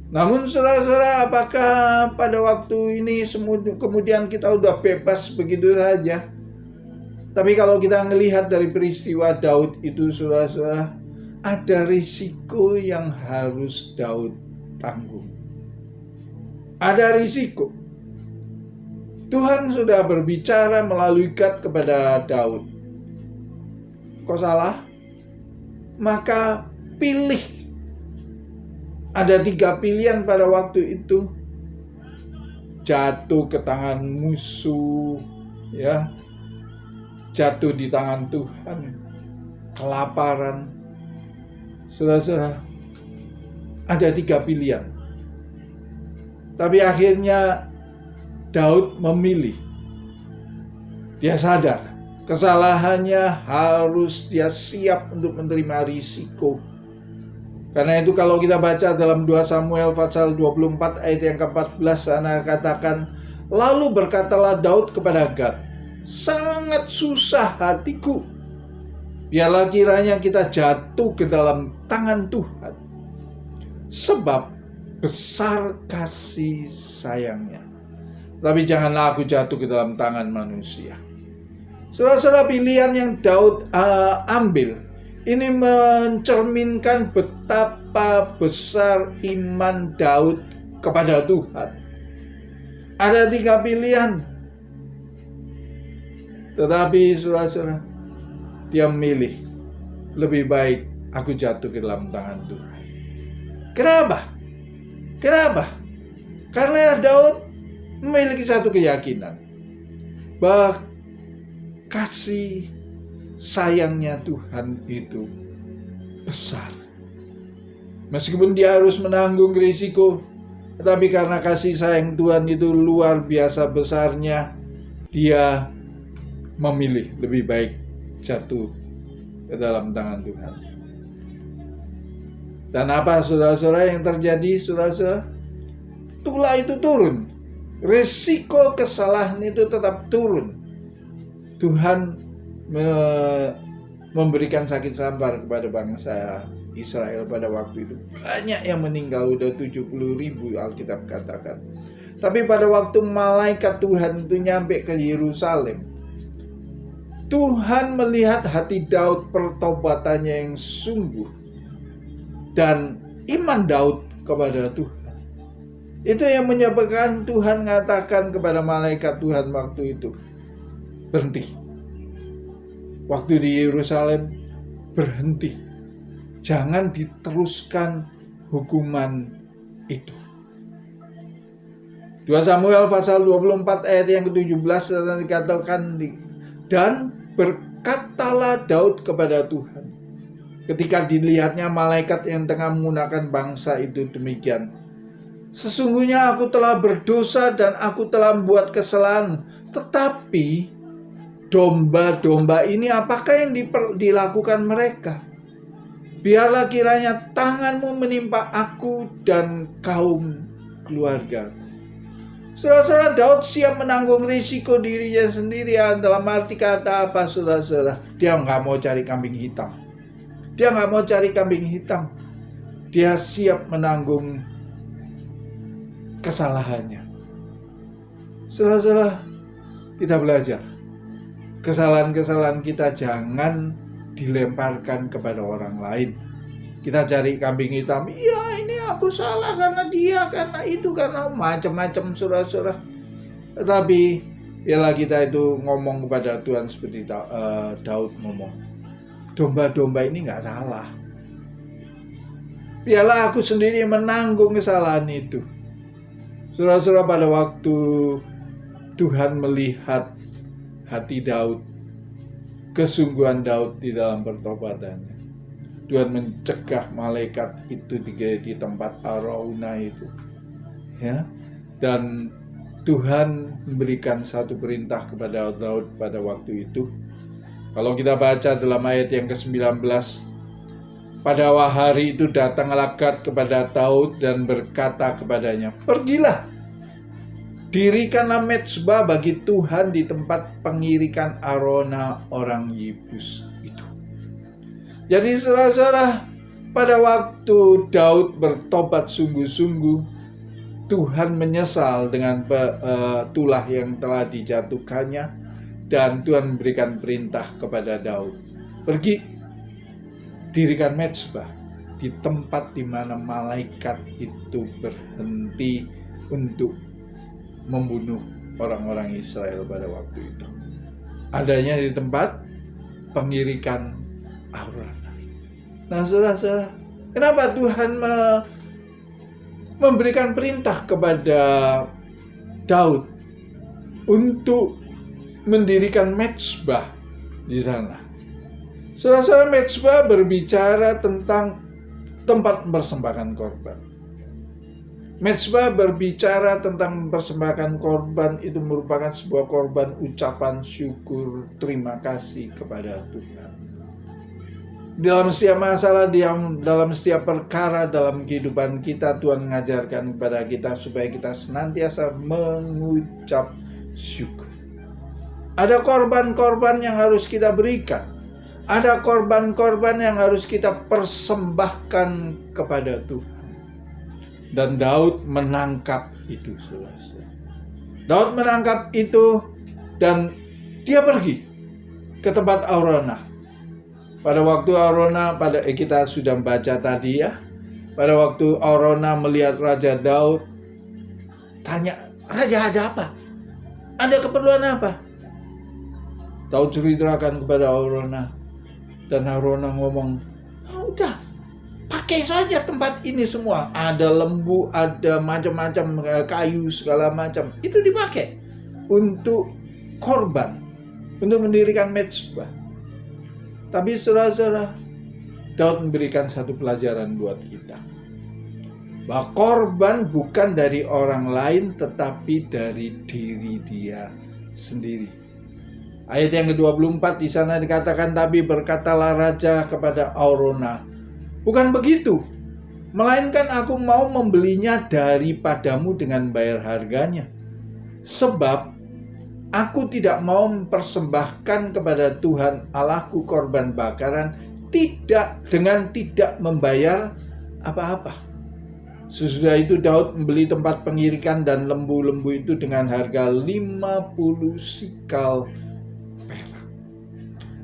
Namun saudara-saudara, apakah pada waktu ini kemudian kita udah bebas begitu saja? Tapi kalau kita melihat dari peristiwa Daud itu, saudara-saudara, ada risiko yang harus Daud tanggung. Ada risiko. Tuhan sudah berbicara melalui Gad kepada Daud. Kau salah? Maka pilih. Ada 3 pilihan pada waktu itu. Jatuh ke tangan musuh, ya. Jatuh di tangan Tuhan. Kelaparan. Saudara-saudara, ada 3 pilihan. Tapi akhirnya Daud memilih. Dia sadar kesalahannya, harus dia siap untuk menerima risiko. Karena itu kalau kita baca dalam 2 Samuel pasal 24 ayat yang ke-14 sana katakan, lalu berkatalah Daud kepada Gad, sangat susah hatiku, biarlah kiranya kita jatuh ke dalam tangan Tuhan, sebab besar kasih sayangnya. Tapi janganlah aku jatuh ke dalam tangan manusia. Saudara-saudara, pilihan yang Daud ambil ini mencerminkan betapa besar iman Daud kepada Tuhan. Ada 3 pilihan. Tetapi saudara-saudara, dia memilih lebih baik aku jatuh ke dalam tangan Tuhan. Kenapa? Karena Daud memiliki satu keyakinan bahwa kasih sayangnya Tuhan itu besar. Meskipun dia harus menanggung risiko, tetapi karena kasih sayang Tuhan itu luar biasa besarnya, dia memilih lebih baik jatuh ke dalam tangan Tuhan. Dan apa saudara-saudara yang terjadi, saudara-saudara? Tulah itu turun. Risiko kesalahan itu tetap turun. Tuhan memberikan sakit sabar kepada bangsa Israel pada waktu itu. Banyak yang meninggal, udah 70.000 Alkitab katakan. Tapi pada waktu malaikat Tuhan itu nyampe ke Yerusalem, Tuhan melihat hati Daud, pertobatannya yang sungguh, dan iman Daud kepada Tuhan. Itu yang menyebabkan Tuhan mengatakan kepada malaikat Tuhan waktu itu, berhenti. Waktu di Yerusalem, berhenti. Jangan diteruskan hukuman itu. 2 Samuel pasal 24 ayat yang ke-17 dikatakan, dan berkatalah Daud kepada Tuhan ketika dilihatnya malaikat yang tengah menggunakan bangsa itu demikian, sesungguhnya aku telah berdosa dan aku telah membuat kesalahan. Tetapi domba-domba ini apakah yang dilakukan mereka? Biarlah kiranya tanganmu menimpa aku dan kaum keluarga. Saudara-saudara, Daud siap menanggung risiko dirinya sendiri. Dalam arti kata apa, saudara-saudara? Dia nggak mau cari kambing hitam. Dia siap menanggung kesalahannya. Saudara-saudara, kita belajar. Kesalahan-kesalahan kita jangan dilemparkan kepada orang lain. Kita cari kambing hitam. Iya, ini aku salah karena dia, karena itu, karena macam-macam, saudara-saudara. Tetapi biarlah kita itu ngomong kepada Tuhan seperti Daud ngomong. Domba-domba ini nggak salah. Biarlah aku sendiri menanggung kesalahan itu. Saudara-saudara, pada waktu Tuhan melihat hati Daud, kesungguhan Daud di dalam pertobatannya, Tuhan mencegah malaikat itu di tempat Arauna itu, ya. Dan Tuhan memberikan satu perintah kepada Daud pada waktu itu. Kalau kita baca dalam ayat yang ke-19, pada hari itu datanglah Gad kepada Daud dan berkata kepadanya, pergilah, dirikanlah mezbah bagi Tuhan di tempat pengirikan Arauna orang Yebus itu. Jadi saudara-saudara, pada waktu Daud bertobat sungguh-sungguh, Tuhan menyesal dengan tulah yang telah dijatuhkannya, dan Tuhan memberikan perintah kepada Daud, pergi, dirikan mezbah di tempat di mana malaikat itu berhenti untuk membunuh orang-orang Israel pada waktu itu. Adanya di tempat pengirikan Arauna. Nah, saudara-saudara, kenapa Tuhan memberikan perintah kepada Daud untuk mendirikan mezbah di sana? Saudara-saudara, mezbah berbicara tentang tempat mempersembahkan korban. Mezbah berbicara tentang mempersembahkan korban, itu merupakan sebuah korban ucapan syukur, terima kasih kepada Tuhan. Dalam setiap masalah, dalam setiap perkara dalam kehidupan kita, Tuhan mengajarkan kepada kita supaya kita senantiasa mengucap syukur. Ada korban-korban yang harus kita berikan. Ada korban-korban yang harus kita persembahkan kepada Tuhan. Dan Daud menangkap itu, saudara. Daud menangkap itu dan dia pergi ke tempat Araunah. Pada waktu Araunah, kita sudah baca tadi ya, pada waktu Araunah melihat Raja Daud, tanya, "Raja, ada apa? Ada keperluan apa?" Daud ceritakan kepada Araunah, dan Araunah ngomong, "Udah, pakai saja tempat ini semua. Ada lembu, ada macam-macam kayu, segala macam. Itu dipakai untuk korban, untuk mendirikan mezbah." Tapi saudara-saudara, Daud memberikan satu pelajaran buat kita, bahwa korban bukan dari orang lain, tetapi dari diri dia sendiri. Ayat yang ke-24 di sana dikatakan, "Tapi berkatalah raja kepada Araunah, bukan begitu, melainkan aku mau membelinya daripadamu dengan bayar harganya. Sebab aku tidak mau mempersembahkan kepada Tuhan Allahku korban bakaran tidak membayar apa-apa." Sesudah itu Daud membeli tempat pengirikan dan lembu-lembu itu dengan harga 50 sikal perak.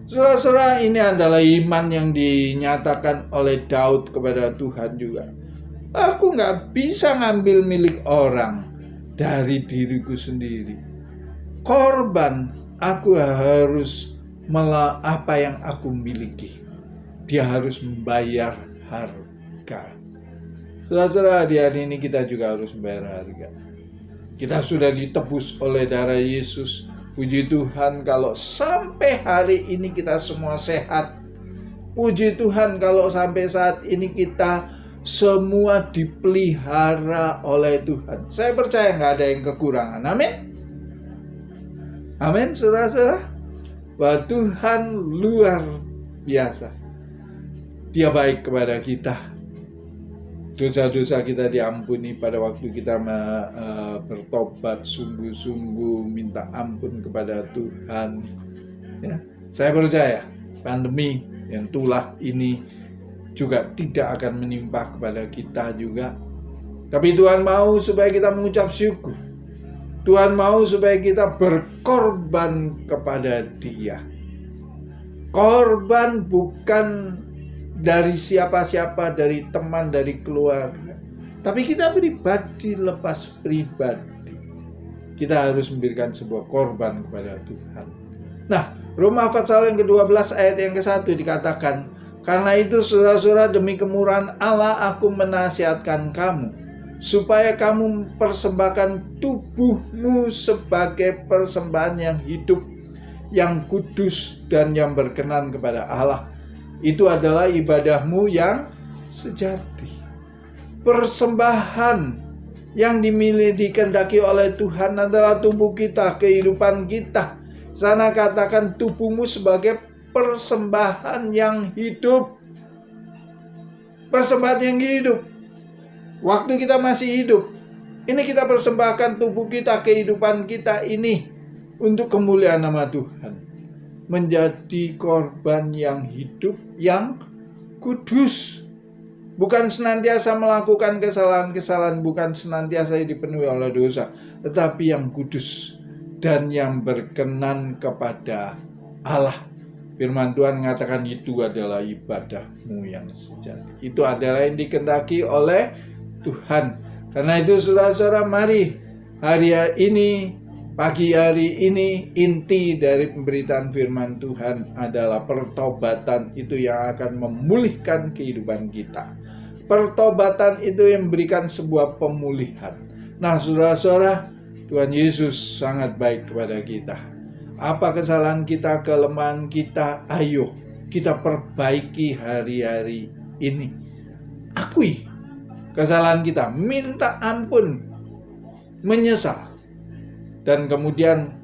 Saudara-saudara, ini adalah iman yang dinyatakan oleh Daud kepada Tuhan juga. Aku gak bisa ngambil milik orang dari diriku sendiri. Korban, aku harus apa yang aku miliki. Dia harus membayar harga. Saudara-saudara, di hari ini kita juga harus membayar harga. Kita sudah ditebus oleh darah Yesus. Puji Tuhan kalau sampai hari ini kita semua sehat. Puji Tuhan kalau sampai saat ini kita semua dipelihara oleh Tuhan. Saya percaya nggak ada yang kekurangan. Amin. Amin, saudara-saudara. Bahwa Tuhan luar biasa. Dia baik kepada kita. Dosa-dosa kita diampuni pada waktu kita bertobat sungguh-sungguh, minta ampun kepada Tuhan. Ya, saya percaya pandemi yang tulah ini juga tidak akan menimpa kepada kita juga. Tapi Tuhan mau supaya kita mengucap syukur. Tuhan mau supaya kita berkorban kepada Dia. Korban bukan dari siapa-siapa, dari teman, dari keluarga. Tapi kita pribadi, lepas pribadi. Kita harus memberikan sebuah korban kepada Tuhan. Nah, Roma pasal yang ke-12 ayat yang ke-1 dikatakan, "Karena itu saudara-saudara, demi kemurahan Allah aku menasihatkan kamu, supaya kamu persembahkan tubuhmu sebagai persembahan yang hidup, yang kudus dan yang berkenan kepada Allah. Itu adalah ibadahmu yang sejati." Persembahan yang dikehendaki oleh Tuhan adalah tubuh kita, kehidupan kita. Sana katakan tubuhmu sebagai persembahan yang hidup. Persembahan yang hidup. Waktu kita masih hidup, ini kita persembahkan tubuh kita, kehidupan kita ini untuk kemuliaan nama Tuhan. Menjadi korban yang hidup, yang kudus. Bukan senantiasa melakukan kesalahan-kesalahan, bukan senantiasa dipenuhi oleh dosa, tetapi yang kudus dan yang berkenan kepada Allah. Firman Tuhan mengatakan itu adalah ibadahmu yang sejati. Itu adalah yang dikehendaki oleh Tuhan. Karena itu saudara-saudara, mari hari ini, pagi hari ini, inti dari pemberitaan firman Tuhan adalah pertobatan itu yang akan memulihkan kehidupan kita. Pertobatan itu yang memberikan sebuah pemulihan. Nah, saudara-saudara, Tuhan Yesus sangat baik kepada kita. Apa kesalahan kita, kelemahan kita, ayo kita perbaiki hari-hari ini. Akui kesalahan kita, minta ampun, menyesal, dan kemudian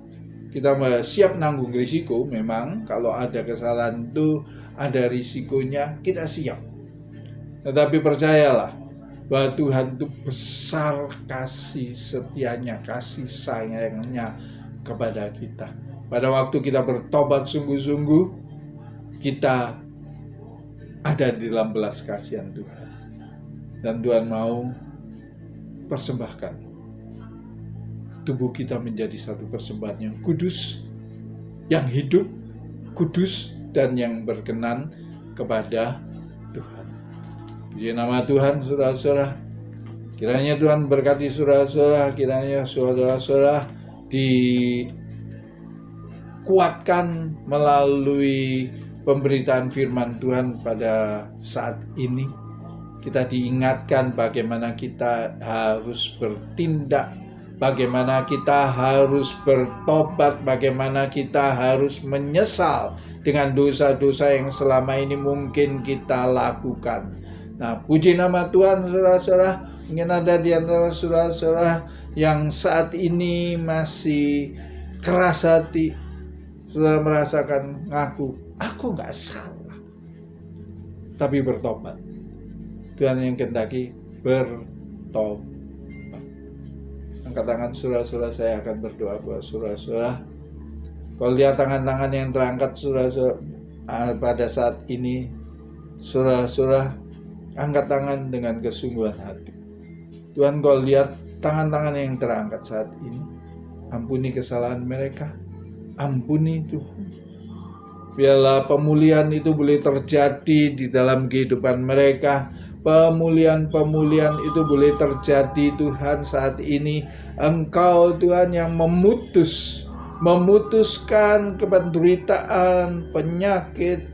kita siap nanggung risiko. Memang kalau ada kesalahan itu ada risikonya, kita siap. Tetapi percayalah bahwa Tuhan itu besar kasih setianya, kasih sayangnya kepada kita. Pada waktu kita bertobat sungguh-sungguh, kita ada di dalam belas kasihan Tuhan. Dan Tuhan mau persembahkan tubuh kita menjadi satu persembahan yang kudus, yang hidup, kudus, dan yang berkenan kepada Tuhan. Puji nama Tuhan, saudara-saudara. Kiranya Tuhan berkati saudara-saudara, kiranya saudara-saudara dikuatkan melalui pemberitaan firman Tuhan pada saat ini. Kita diingatkan bagaimana kita harus bertindak, bagaimana kita harus bertobat, bagaimana kita harus menyesal dengan dosa-dosa yang selama ini mungkin kita lakukan. Nah, puji nama Tuhan, saudara-saudara. Mungkin ada di antara saudara-saudara yang saat ini masih keras hati. Saudara merasakan ngaku, aku nggak salah. Tapi bertobat. Tuhan yang kehendaki bertobat. Angkat tangan saudara-saudara, saya akan berdoa buat saudara-saudara. Kalau lihat tangan-tangan yang terangkat saudara-saudara pada saat ini, saudara-saudara angkat tangan dengan kesungguhan hati. Tuhan, kau lihat tangan-tangan yang terangkat saat ini, ampuni kesalahan mereka, ampuni Tuhan. Biarlah pemulihan itu boleh terjadi di dalam kehidupan mereka. Pemulihan itu boleh terjadi Tuhan saat ini. Engkau Tuhan yang memutuskan penderitaan, penyakit,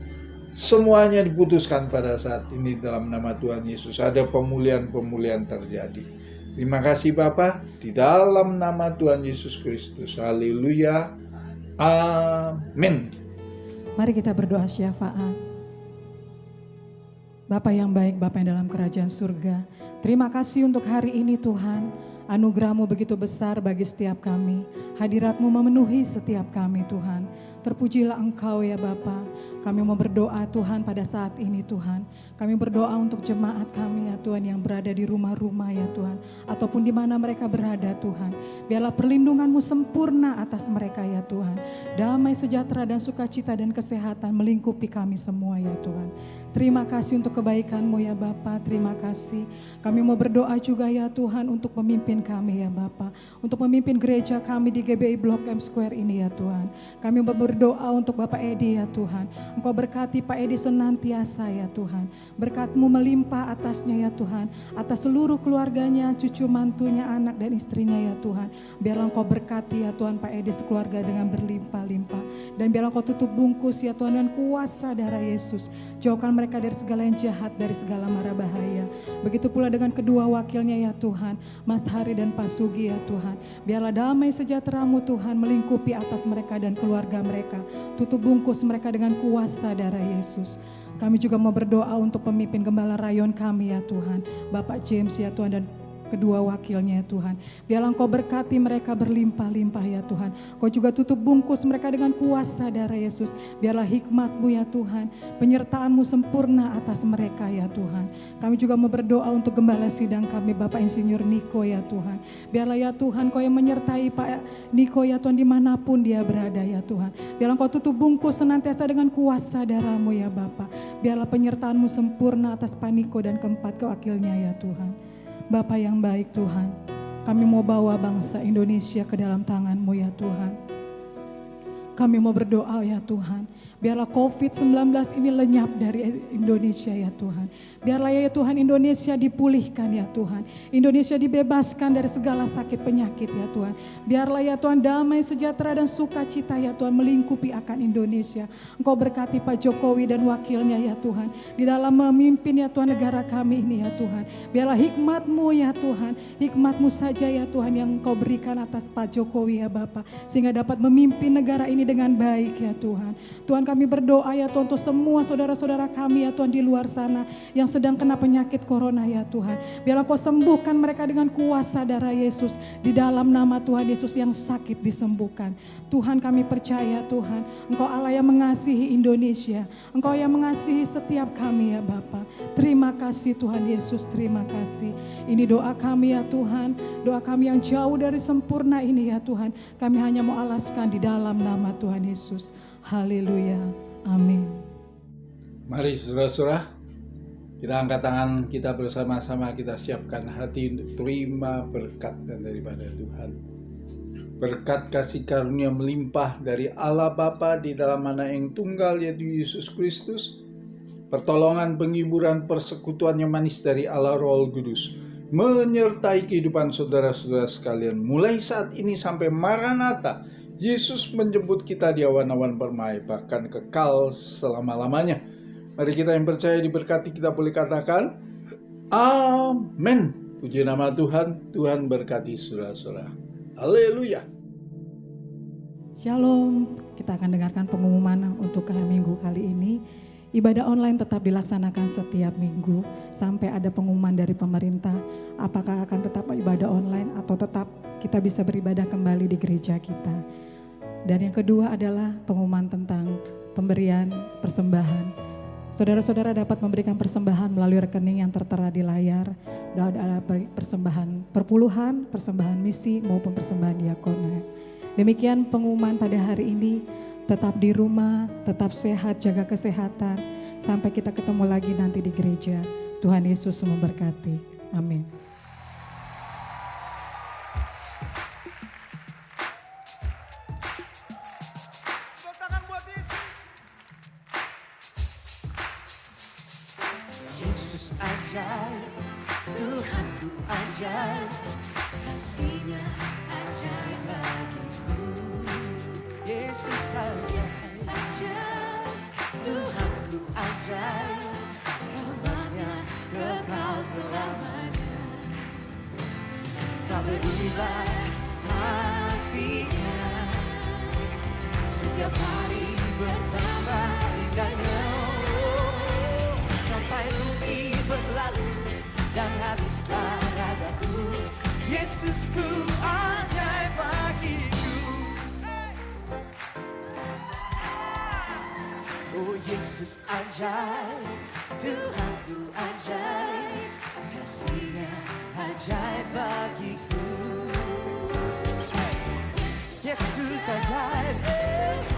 semuanya diputuskan pada saat ini dalam nama Tuhan Yesus. Ada pemulihan terjadi. Terima kasih Bapa, di dalam nama Tuhan Yesus Kristus. Haleluya. Amin. Mari kita berdoa syafaat. Bapa yang baik, Bapa yang dalam kerajaan surga, terima kasih untuk hari ini Tuhan. Anugerah-Mu begitu besar bagi setiap kami. Hadirat-Mu memenuhi setiap kami Tuhan. Terpujilah Engkau ya Bapa. Kami mau berdoa Tuhan pada saat ini Tuhan. Kami berdoa untuk jemaat kami ya Tuhan yang berada di rumah-rumah ya Tuhan. Ataupun di mana mereka berada Tuhan. Biarlah perlindungan-Mu sempurna atas mereka ya Tuhan. Damai sejahtera dan sukacita dan kesehatan melingkupi kami semua ya Tuhan. Terima kasih untuk kebaikan-Mu ya Bapa. Terima kasih. Kami mau berdoa juga ya Tuhan untuk pemimpin kami ya Bapa. Untuk memimpin gereja kami di GBI Blok M Square ini ya Tuhan. Kami mau berdoa untuk Bapak Edi ya Tuhan. Engkau berkati Pak Edi senantiasa ya Tuhan. Berkat-Mu melimpah atasnya ya Tuhan. Atas seluruh keluarganya, cucu mantunya, anak dan istrinya ya Tuhan. Biarlah Engkau berkati ya Tuhan Pak Edi sekeluarga dengan berlimpah-limpah. Dan biarlah Engkau tutup bungkus ya Tuhan dengan kuasa darah Yesus. Jauhkan mereka dari segala yang jahat, dari segala mara bahaya. Begitu pula dengan kedua wakilnya ya Tuhan, Mas Hari dan Pak Sugi ya Tuhan. Biarlah damai sejahtera-Mu Tuhan melingkupi atas mereka dan keluarga mereka. Tutup bungkus mereka dengan kuasa darah Yesus. Kami juga mau berdoa untuk pemimpin gembala rayon kami ya Tuhan. Bapak James ya Tuhan dan kedua wakilnya ya Tuhan. Biarlah Engkau berkati mereka berlimpah-limpah ya Tuhan. Kau juga tutup bungkus mereka dengan kuasa darah Yesus. Biarlah hikmat-Mu ya Tuhan. Penyertaan-Mu sempurna atas mereka ya Tuhan. Kami juga mau berdoa untuk gembala sidang kami Bapak Insinyur Niko ya Tuhan. Biarlah ya Tuhan Kau yang menyertai Pak Niko ya Tuhan dimanapun dia berada ya Tuhan. Biarlah Kau tutup bungkus senantiasa dengan kuasa darah-Mu ya Bapak. Biarlah penyertaan-Mu sempurna atas Pak Niko dan keempat wakilnya ya Tuhan. Bapa yang baik Tuhan, kami mau bawa bangsa Indonesia ke dalam tangan-Mu ya Tuhan. Kami mau berdoa ya Tuhan, biarlah COVID-19 ini lenyap dari Indonesia ya Tuhan. Biarlah ya Tuhan Indonesia dipulihkan ya Tuhan. Indonesia dibebaskan dari segala sakit penyakit ya Tuhan. Biarlah ya Tuhan damai sejahtera dan sukacita ya Tuhan melingkupi akan Indonesia. Engkau berkati Pak Jokowi dan wakilnya ya Tuhan. Di dalam memimpin ya Tuhan negara kami ini ya Tuhan. Biarlah hikmat-Mu ya Tuhan. Hikmat-Mu saja ya Tuhan yang Engkau berikan atas Pak Jokowi ya Bapak. Sehingga dapat memimpin negara ini dengan baik ya Tuhan. Tuhan kami berdoa ya Tuhan untuk semua saudara-saudara kami ya Tuhan di luar sana yang sedang kena penyakit corona ya Tuhan. Biarlah Kau sembuhkan mereka dengan kuasa darah Yesus. Di dalam nama Tuhan Yesus yang sakit disembuhkan. Tuhan kami percaya Tuhan, Engkau Allah yang mengasihi Indonesia. Engkau yang mengasihi setiap kami ya Bapa. Terima kasih Tuhan Yesus, terima kasih. Ini doa kami ya Tuhan. Doa kami yang jauh dari sempurna ini ya Tuhan. Kami hanya mau alaskan di dalam nama Tuhan Yesus. Haleluya. Amin. Mari saudara-saudara, kita angkat tangan kita bersama-sama, kita siapkan hati untuk terima berkat daripada Tuhan. berkat kasih karunia melimpah dari Allah Bapa di dalam Anak yang tunggal yaitu Yesus Kristus, pertolongan, penghiburan, persekutuan yang manis dari Allah Roh Kudus menyertai kehidupan saudara-saudara sekalian mulai saat ini sampai Maranatha. Yesus menjemput kita di awan-awan permai, bahkan kekal selama-lamanya. Mari kita yang percaya diberkati, kita boleh katakan amin. Puji nama Tuhan. Tuhan berkati saudara-saudara. Haleluya. Shalom, kita akan dengarkan pengumuman untuk minggu kali ini. Ibadah online tetap dilaksanakan setiap minggu sampai ada pengumuman dari pemerintah apakah akan tetap ibadah online atau tetap kita bisa beribadah kembali di gereja kita. Dan yang kedua adalah pengumuman tentang pemberian persembahan. Saudara-saudara dapat memberikan persembahan melalui rekening yang tertera di layar. Ada persembahan perpuluhan, persembahan misi maupun persembahan diakonia. Demikian pengumuman pada hari ini. Tetap di rumah, tetap sehat, jaga kesehatan. Sampai kita ketemu lagi nanti di gereja. Tuhan Yesus memberkati. Amin. Yesus ajaib, Tuhanku ajaib, kasih-Nya ajaib bagiku. Yesus ajaib, Tuhanku ajaib, rahmat-Nya kekal selamanya. Tak berubah kasih-Nya, setiap hari bertambah indahnya. Sampai rugi berlalu dan habislah ragaku, Yesusku ajaib bagiku. Oh Yesus ajaib, Tuhanku ajaib, kasih-Nya ajaib bagiku. Yesus ajaib.